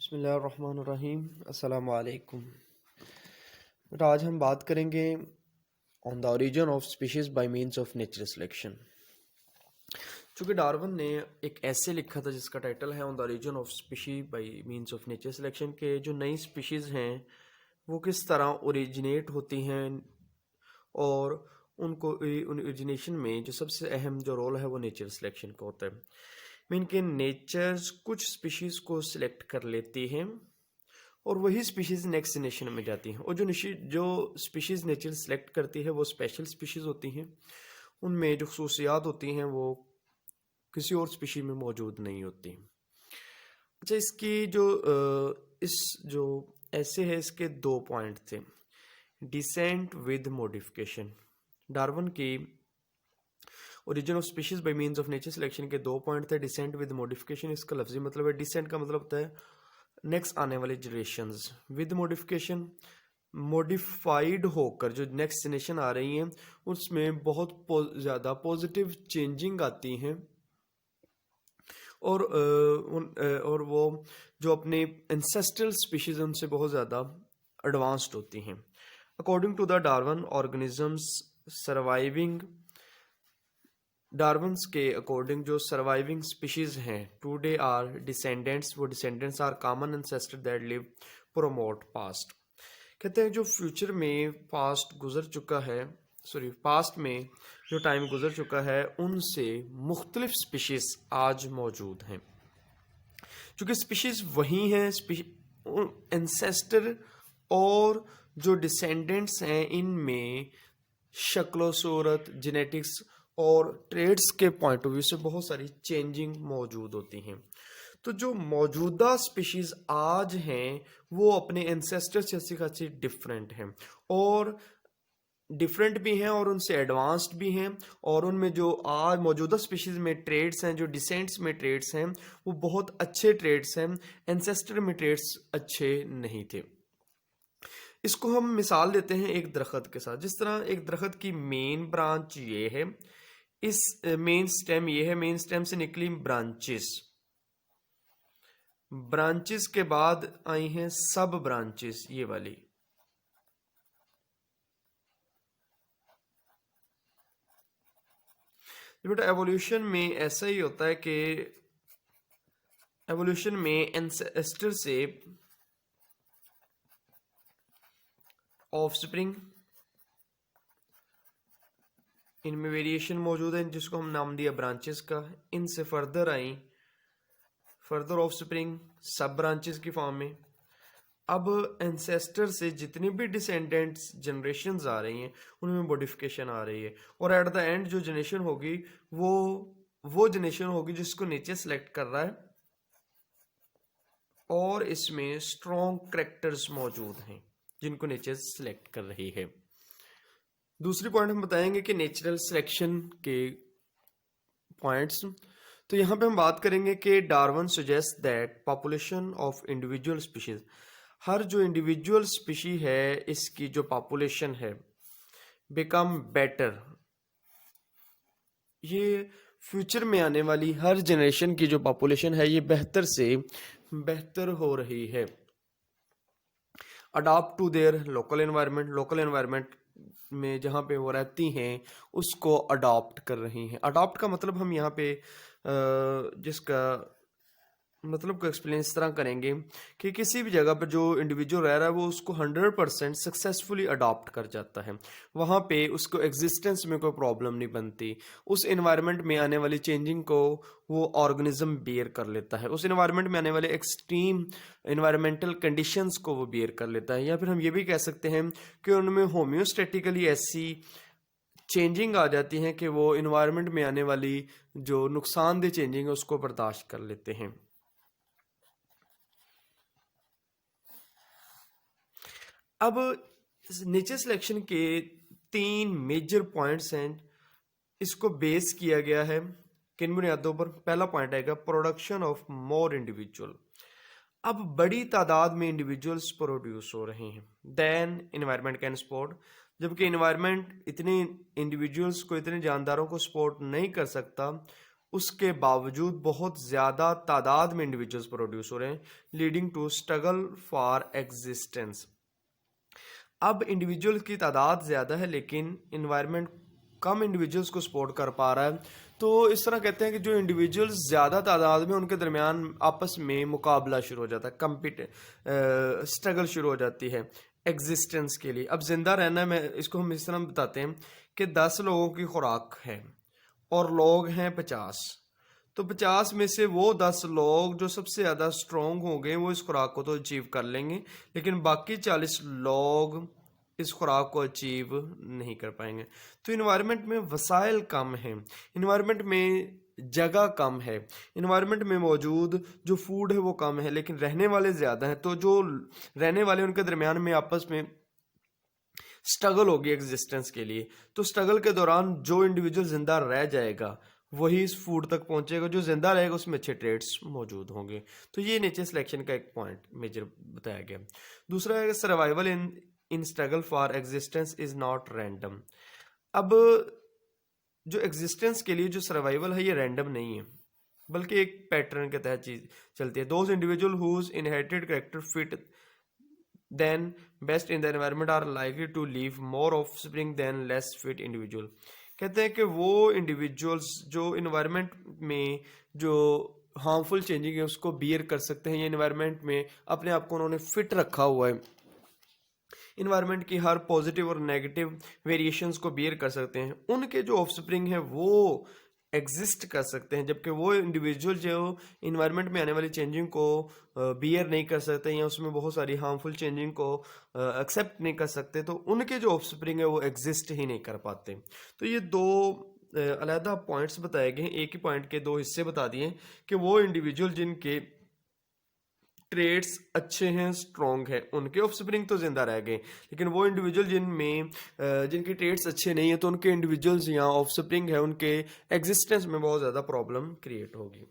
बिस्मिल्लाहिर्रहमानिर्रहीम। अस्सलाम वालेकुम। तो आज हम बात करेंगे on the origin of species by means of natural selection. चूँकि डार्विन ने एक ऐसे लिखा था जिसका टाइटल है on the origin of species by means of natural selection के जो नई स्पीशीज़ हैं वो किस तरह ओरिजिनेट होती हैं और उनको उन ओरिजिनेशन में जो सबसे अहम जो रोल है वो नेचुरल सिलेक्शन का होता है। मीन के नेचर्स कुछ स्पीशीज़ को सिलेक्ट कर लेती हैं और वही स्पीशीज़ नेक्स्ट जनरेशन में जाती हैं। और जो स्पीशीज़ नेचर सेलेक्ट करती है वो स्पेशल स्पीशीज़ होती हैं, उनमें जो खसूसियात होती हैं वो किसी और स्पीशीज़ में मौजूद नहीं होती। अच्छा, इसकी जो ऐसे है इसके दो पॉइंट थे। डिसेंट विद मॉडिफिकेशन, डार्विन की origin of species by means of nature selection के दो पॉइंट थे। डिसेंट विद मॉडिफिकेशन, इसका लफ्जी मतलब है, डिसेंट का मतलब होता है नेक्स्ट आने वाले जनरेशंस, विद मॉडिफिकेशन मॉडिफाइड होकर जो नेक्स्ट जनरेशन आ रही हैं उसमें बहुत ज़्यादा पॉजिटिव चेंजिंग आती हैं और वो जो अपने एंसेस्ट्रल स्पीशीज उनसे बहुत ज़्यादा एडवांस्ड होती हैं। According to the Darwin, organisms surviving, Darwin's के अकॉर्डिंग जो सर्वाइविंग स्पीशीज हैं टुडे आर डिसेंडेंट्स, वो descendants are common ancestor that live promote past. कहते हैं जो फ्यूचर में पास्ट गुजर चुका है, पास्ट में जो टाइम गुजर चुका है उनसे मुख्तलिफ स्पीशीज आज मौजूद हैं। क्योंकि स्पीशीज वही हैं, एंसेस्टर और जो डिसेंडेंट्स हैं इनमें शक्लो सूरत, जेनेटिक्स और ट्रेड्स के पॉइंट ऑफ व्यू से बहुत सारी चेंजिंग मौजूद होती हैं। तो जो मौजूदा स्पीशीज आज हैं वो अपने एंसेस्टर से खासी डिफरेंट हैं और डिफरेंट भी हैं और उनसे एडवांस्ड भी हैं। और उनमें जो आज मौजूदा स्पीशीज में ट्रेड्स हैं, जो डिसेंट्स में ट्रेड्स हैं, वो बहुत अच्छे ट्रेड्स हैं, एंसेस्टर में ट्रेड्स अच्छे नहीं थे। इसको हम मिसाल देते हैं एक दरख्त के साथ। जिस तरह एक दरख्त की मेन ब्रांच ये है, इस मेन स्टेम ये है, मेन स्टेम से निकली ब्रांचेस, ब्रांचेस के बाद आई हैं सब ब्रांचेस, ये वाली। बेटा एवोल्यूशन में ऐसा ही होता है कि एवोल्यूशन में एंसेस्टर से ऑफस्प्रिंग, इनमें वेरिएशन मौजूद है जिसको हम नाम दिया ब्रांचेस का। इनसे फर्दर आई फर्दर ऑफस्प्रिंग सब ब्रांचेस की फॉर्म में। अब एंसेस्टर से जितनी भी डिसेंडेंट्स जनरेशन्स आ रही हैं उनमें मॉडिफिकेशन आ रही है और एट द एंड जो जनरेशन होगी वो जनरेशन होगी जिसको नेचर सेलेक्ट कर रहा है और इसमें स्ट्रॉन्ग कैरेक्टर्स मौजूद हैं जिनको नेचर सेलेक्ट कर रही है। दूसरी पॉइंट हम बताएंगे कि नेचुरल सिलेक्शन के पॉइंट्स। तो यहाँ पे हम बात करेंगे कि Darwin suggest that population of individual species, हर जो इंडिविजुअल स्पीशी है इसकी जो पॉपुलेशन है बिकम बेटर, ये फ्यूचर में आने वाली हर जनरेशन की जो पॉपुलेशन है ये बेहतर से बेहतर हो रही है। Adopt to their local environment, local environment में जहाँ पे वो रहती हैं उसको अडॉप्ट कर रही हैं। अडॉप्ट का मतलब हम यहाँ पे जिसका मतलब को एक्सप्लेन इस तरह करेंगे कि किसी भी जगह पर जो इंडिविजुअल रह रहा है वो उसको 100% सक्सेसफुली अडॉप्ट कर जाता है, वहाँ पे उसको एग्जिस्टेंस में कोई प्रॉब्लम नहीं बनती, उस एनवायरनमेंट में आने वाली चेंजिंग को वो ऑर्गेनिज्म बेयर कर लेता है, उस एनवायरनमेंट में आने वाले एक्सट्रीम एनवायरमेंटल कंडीशंस को वो बेयर कर लेता है। या फिर हम ये भी कह सकते हैं कि उनमें होम्योस्टेटिकली ऐसी चेंजिंग आ जाती हैं कि वो इन्वायरमेंट में आने वाली जो नुकसानदेह चेंजिंग है उसको बर्दाश्त कर लेते हैं। अब नेचर सिलेक्शन के 3 मेजर पॉइंट्स हैं, इसको बेस किया गया है किन बुनियादों पर। पहला पॉइंट आएगा प्रोडक्शन ऑफ मोर इंडिविजुअल, अब बड़ी तादाद में इंडिविजुअल्स प्रोड्यूस हो रहे हैं देन एनवायरनमेंट कैन सपोर्ट, जबकि एनवायरनमेंट इतने इंडिविजुअल्स को, इतने जानदारों को सपोर्ट नहीं कर सकता उसके बावजूद बहुत ज़्यादा तादाद में इंडिविजुअल्स प्रोड्यूस हो रहे हैं, leading to struggle for existence. अब इंडिविजुअल की तादाद ज़्यादा है लेकिन इन्वायरमेंट कम इंडिविजुअल्स को सपोर्ट कर पा रहा है, तो इस तरह कहते हैं कि जो इंडिविजुअल्स ज़्यादा तादाद में उनके दरमियान आपस में मुकाबला शुरू हो जाता है, स्ट्रगल शुरू हो जाती है एग्जिस्टेंस के लिए। अब जिंदा रहना, मैं इसको हम इस तरह बताते हैं कि 10 लोगों की खुराक है और लोग हैं 50, तो 50 में से वो 10 लोग जो सबसे ज़्यादा स्ट्रोंग होंगे वो इस खुराक को तो अचीव कर लेंगे, लेकिन बाकी 40 लोग इस खुराक को अचीव नहीं कर पाएंगे। तो इन्वायरमेंट में वसाइल कम हैं, इन्वायरमेंट में जगह कम है, इन्वायरमेंट में मौजूद जो फूड है वो कम है, लेकिन रहने वाले ज़्यादा हैं। तो जो रहने वाले उनके दरमियान में आपस में स्ट्रगल होगी एग्जिस्टेंस के लिए। तो स्ट्रगल के दौरान जो इंडिविजुअल जिंदा रह जाएगा वही इस फूड तक पहुंचेगा, जो जिंदा रहेगा उसमें अच्छे ट्रेड्स मौजूद होंगे। तो ये नेचर सिलेक्शन का एक पॉइंट मेजर बताया गया। दूसरा है survival in struggle for existence is not random. अब जो एग्जिस्टेंस के लिए जो सर्वाइवल है ये रैंडम नहीं है, बल्कि एक पैटर्न के तहत चीज चलती है। Those individual whose inherited character fit then best in the environment are likely to leave more offspring than less fit individual। कहते हैं कि वो इंडिविजुअल्स जो इन्वायरमेंट में जो हार्मफुल चेंजिंग है उसको बियर कर सकते हैं, या इन्वायरमेंट में अपने आप को उन्होंने फिट रखा हुआ है, इन्वायरमेंट की हर पॉजिटिव और नेगेटिव वेरिएशंस को बियर कर सकते हैं, उनके जो ऑफस्प्रिंग है वो एग्जिस्ट कर सकते हैं। जबकि वो इंडिविजुअल जो इन्वायरमेंट में आने वाली चेंजिंग को बियर नहीं कर सकते या उसमें बहुत सारी हार्मफुल चेंजिंग को एक्सेप्ट नहीं कर सकते, तो उनके जो ऑफस्प्रिंग है वो एग्जिस्ट ही नहीं कर पाते। तो ये दो अलहदा पॉइंट्स बताए गए हैं, एक ही पॉइंट के दो हिस्से बता दिए कि वो इंडिविजुअल जिनके ट्रेड्स अच्छे हैं, स्ट्रॉन्ग है, उनके ऑफस्प्रिंग तो जिंदा रह गए, लेकिन वो इंडिविजुअल जिनमें जिनके ट्रेड्स अच्छे नहीं है तो उनके इंडिविजुअल्स या ऑफस्प्रिंग है उनके एग्जिस्टेंस में बहुत ज़्यादा प्रॉब्लम क्रिएट होगी।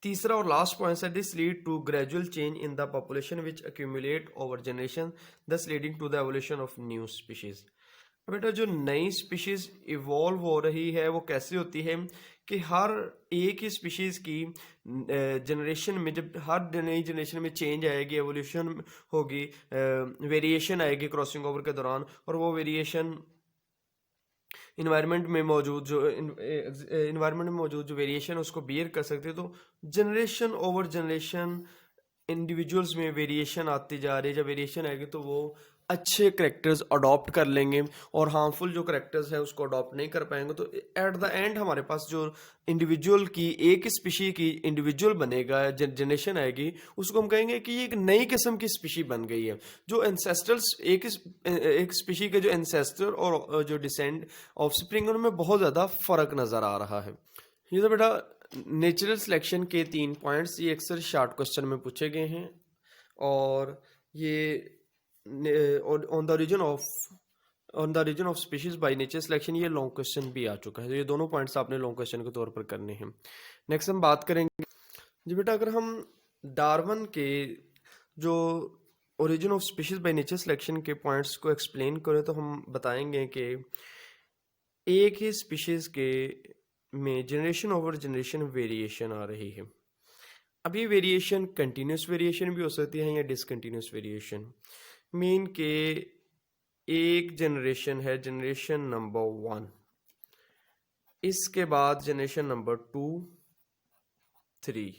तीसरा और लास्ट पॉइंट है this lead to gradual change in the population which accumulate over generation thus leading to the evolution of new species. बेटा जो नई स्पीशीज इवॉल्व हो रही है वो कैसे होती है कि हर एक ही स्पीशीज की जनरेशन में, जब हर नई जनरेशन में चेंज आएगी, एवोल्यूशन होगी, वेरिएशन आएगी क्रॉसिंग ओवर के दौरान, और वो वेरिएशन इन्वायरमेंट में मौजूद जो वेरिएशन उसको बियर कर सकते हैं। तो जनरेशन ओवर जनरेशन इंडिविजुअल्स में वेरिएशन आती जा रही है। जब वेरिएशन आएगी तो वो अच्छे करेक्टर्स अडॉप्ट कर लेंगे और हार्मफुल जो करेक्टर्स है उसको अडॉप्ट नहीं कर पाएंगे। तो एट द एंड हमारे पास जो इंडिविजुअल की एक स्पीशी की इंडिविजुअल बनेगा, जनरेशन आएगी, उसको हम कहेंगे कि ये एक नई किस्म की स्पीशी बन गई है। जो एंसेस्टर्स एक स्पीशी के जो एंसेस्टर और जो डिसेंड ऑफस्प्रिंग उनमें बहुत ज़्यादा फ़र्क नज़र आ रहा है। ये तो बेटा नेचुरल सिलेक्शन के 3 पॉइंट्स, ये अक्सर शॉर्ट क्वेश्चन में पूछे गए हैं, और ये on the origin of species by nature selection ये लॉन्ग क्वेश्चन भी आ चुका है। तो ये दोनों पॉइंट्स आपने लॉन्ग क्वेश्चन के तौर पर करने हैं। नेक्स्ट हम बात करेंगे जी बेटा, अगर हम डार्विन के जो origin of species by nature selection के पॉइंट्स को एक्सप्लेन करें तो हम बताएंगे कि एक ही स्पीशीज के में जनरेशन ओवर जनरेशन वेरिएशन आ रही है। अब ये वेरिएशन कंटिन्यूस वेरिएशन भी हो सकती है या डिसकंटिन्यूस वेरिएशन। मीन के एक जनरेशन है, जनरेशन नंबर 1, इसके बाद जनरेशन नंबर 2, 3,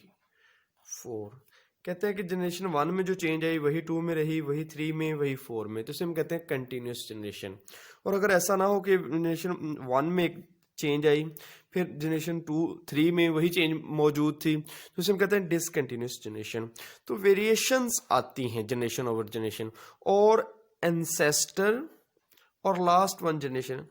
4। कहते हैं कि जनरेशन 1 में जो चेंज आई वही 2 में रही, वही 3 में, वही 4 में, तो इसे हम कहते हैं कंटिन्यूस जनरेशन। और अगर ऐसा ना हो कि जनरेशन 1 में एक चेंज आई फिर जनरेशन 2, 3 में वही चेंज मौजूद थी, तो इसे हम कहते हैं डिसकंटिन्यूस जनरेशन। तो वेरिएशंस आती हैं जनरेशन ओवर जनरेशन, और एंसेस्टर और लास्ट 1 जनरेशन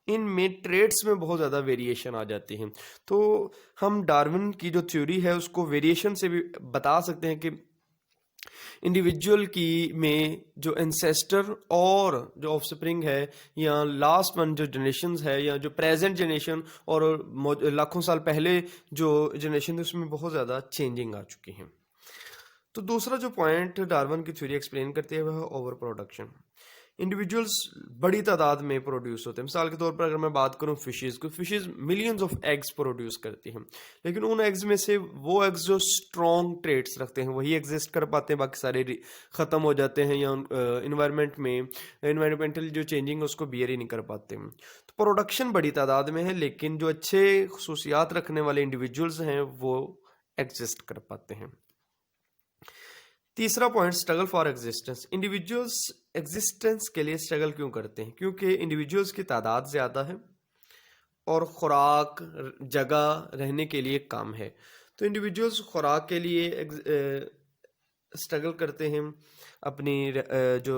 इनमें ट्रेड्स में बहुत ज़्यादा वेरिएशन आ जाती हैं। तो हम डार्विन की जो थ्योरी है उसको वेरिएशन से भी बता सकते हैं कि इंडिविजुअल की में जो एंसेस्टर और जो ऑफस्प्रिंग है या लास्ट 1 जो जनरेशन्स है या जो प्रेजेंट जनरेशन और लाखों साल पहले जो जनरेशन थी उसमें बहुत ज़्यादा चेंजिंग आ चुकी हैं। तो दूसरा जो पॉइंट डार्विन की थ्योरी एक्सप्लेन करती है वह ओवर प्रोडक्शन, इंडिविजुअल्स बड़ी तादाद में प्रोड्यूस होते हैं। मिसाल के तौर पर अगर मैं बात करूं फिशेस को, fishes millions of eggs produce करती हैं, लेकिन उन एग्स में से वो एग्स जो स्ट्रॉन्ग ट्रेट्स रखते हैं वही एग्जिस्ट कर पाते हैं, बाकी सारे ख़त्म हो जाते हैं या इन्वायरमेंट में इन्वायरमेंटल जो चेंजिंग है उसको बियर ही नहीं कर पाते। तो प्रोडक्शन बड़ी तादाद में है, लेकिन जो अच्छे खसूसियात रखने वाले इंडिविजुअल्स हैं वो एग्जिस्ट कर पाते हैं। तीसरा point, struggle for existence. Individuals existence के लिए स्ट्रगल क्यों करते हैं? क्योंकि इंडिविजुअल्स की तादाद ज़्यादा है और खुराक, जगह रहने के लिए कम है। तो इंडिविजुअल्स खुराक के लिए स्ट्रगल करते हैं, अपनी जो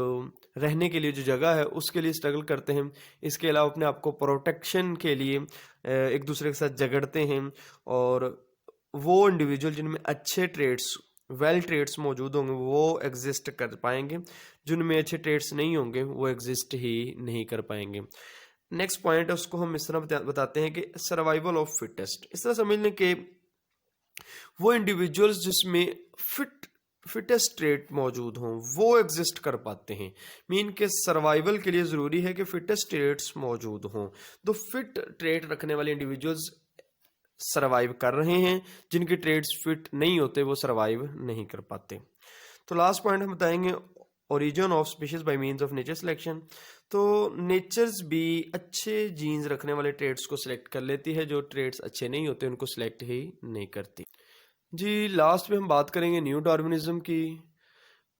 रहने के लिए जो जगह है उसके लिए स्ट्रगल करते हैं। इसके अलावा अपने आप को प्रोटेक्शन के लिए एक दूसरे के साथ झगड़ते हैं, और वो इंडिविजुअल जिनमें अच्छे ट्रेड्स, वेल ट्रेड्स मौजूद होंगे वो एग्जिस्ट कर पाएंगे, जिनमें अच्छे ट्रेड्स नहीं होंगे वो एग्जिस्ट ही नहीं कर पाएंगे। नेक्स्ट पॉइंट है, उसको हम इस तरह बताते हैं कि सर्वाइवल ऑफ फिटेस्ट। इस तरह समझ लें कि वो इंडिविजुअल्स जिसमें फिटेस्ट ट्रेट मौजूद हों वो एग्जिस्ट कर पाते हैं। मीन के सर्वाइवल के लिए ज़रूरी है कि फिटेस्ट ट्रेट्स मौजूद हों। तो फिट ट्रेट रखने वाले इंडिविजुअल्स सर्वाइव कर रहे हैं, जिनके ट्रेड्स फिट नहीं होते वो सर्वाइव नहीं कर पाते। तो लास्ट पॉइंट हम बताएंगे, origin of species by means of nature selection. तो नेचर्स भी अच्छे जीन्स रखने वाले ट्रेड्स को सिलेक्ट कर लेती है, जो ट्रेड्स अच्छे नहीं होते उनको सिलेक्ट ही नहीं करती। जी, लास्ट में हम बात करेंगे न्यू डार्विनिज्म की।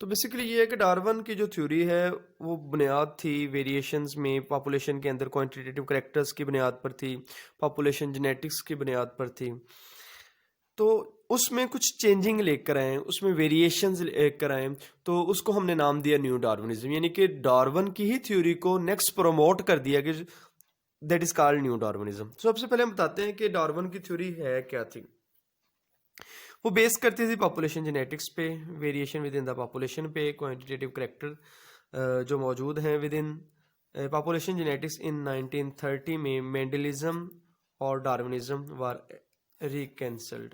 तो बेसिकली ये है कि डार्विन की जो थ्योरी है वो बुनियाद थी वेरिएशंस में, पॉपुलेशन के अंदर क्वांटिटेटिव कैरेक्टर्स की बुनियाद पर थी, पॉपुलेशन जेनेटिक्स की बुनियाद पर थी। तो उसमें कुछ चेंजिंग लेकर आए, उसमें वेरिएशंस लेकर आए, तो उसको हमने नाम दिया न्यू डार्विनिज्म। यानी कि डार्विन की ही थ्योरी को नेक्स्ट प्रमोट कर दिया कि that is called new Darwinism. तो सबसे पहले हम बताते हैं कि डार्विन की थ्योरी है क्या थी। वो बेस करती थी पॉपुलेशन जेनेटिक्स पे, variation with in the population पे, क्वांटिटेटिव करेक्टर जो मौजूद हैं विद इन पॉपुलेशन जेनेटिक्स। इन 1930 में मेंडलिज्म और डार्विनिज्म वर रिकैंसल्ड।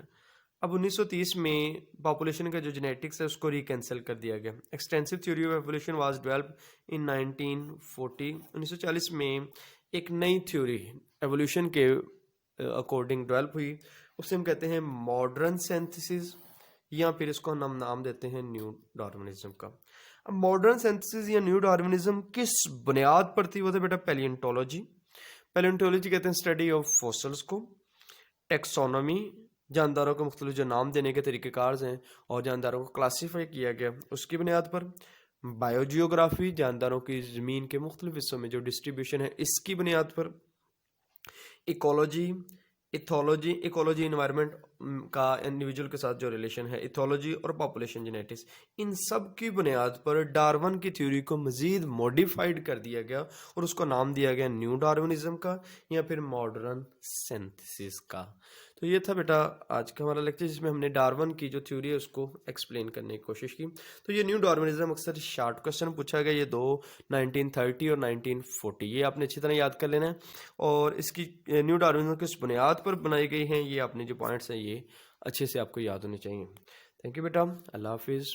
अब 1930 में पॉपुलेशन का जो जेनेटिक्स है उसको रिकैंसल कर दिया गया। Extensive theory of evolution was developed in 1940। 1940 में एक नई थ्योरी एवोल्यूशन के अकॉर्डिंग डेवलप हुई, उसे हम कहते हैं मॉडर्न सिंथेसिस, या फिर इसको हम नाम देते हैं न्यू डार्विनिज्म का। अब मॉडर्न सिंथेसिस या न्यू डार्विनिज्म किस बुनियाद पर थी? वो था बेटा पैलियोंटोलॉजी। पैलियोंटोलॉजी कहते हैं स्टडी ऑफ फॉसिल्स को। टेक्सोनॉमी, जानदारों को मुख्तलिफ जो नाम देने के तरीक़ेकार हैं और जानदारों को क्लासीफाई किया गया उसकी बुनियाद पर। बायोजियोग्राफी, जानदारों की ज़मीन के मुख्तलिफ हिस्सों में जो डिस्ट्रीब्यूशन है इसकी बुनियाद पर। इकोलॉजी, इथोलॉजी, इकोलॉजी इन्वायरमेंट का इंडिविजुअल के साथ जो रिलेशन है, इथोलॉजी और पॉपुलेशन जेनेटिक्स, इन सब की बुनियाद पर डार्विन की थ्योरी को मज़ीद मॉडिफाइड कर दिया गया और उसको नाम दिया गया न्यू डार्विनिज्म का या फिर मॉडर्न सिंथेसिस का। तो ये था बेटा आज का हमारा लेक्चर, जिसमें हमने डार्विन की जो थ्योरी है उसको एक्सप्लेन करने की कोशिश की। तो ये न्यू डार्विनिज्म अक्सर शार्ट क्वेश्चन पूछा गया, ये दो 1930 और 1940, ये आपने अच्छी तरह याद कर लेना है। और इसकी न्यू डार्विनिज्म किस बुनियाद पर बनाई गई हैं, ये आपने जो पॉइंट्स हैं ये अच्छे से आपको याद होने चाहिए। थैंक यू बेटा, अल्लाह हाफिज़।